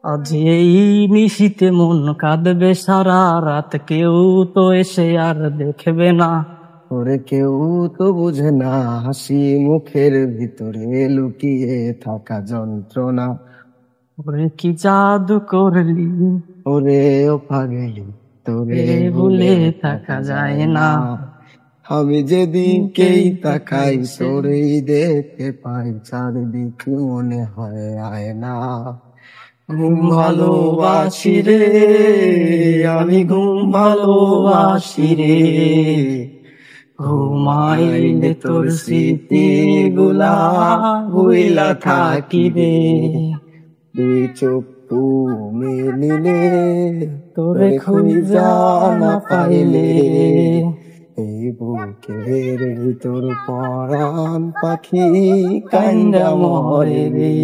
আজ এই নিশীতে মন কাঁদবে সারা রাত, কেউ তো এসে আর দেখবে না। ওরে কেউ তো বুঝে না হাসি মুখের ভিতরে লুকিয়ে থাকা যন্ত্রণা। ওরে কি জাদু করলি, ওরে ও পাগলি, তোরে ভুলে থাকা যায় না। আমি যেদিকেই তাকাই তোরেই দেখতে পাই, চারিদিকে মনে হয় আয়না। ঘুম ভালোবাসি রে, আমি ঘুম ভালোবাসি রে, ঘুমাইলে তোর স্মৃতি গুলা ভুইলা থাকি রে। দুই চোখ তুমি নিলে তোরে খুঁজা না পাইলে, এই বুকের ভিতর পরাণ পাখি কান্দা মরে রে।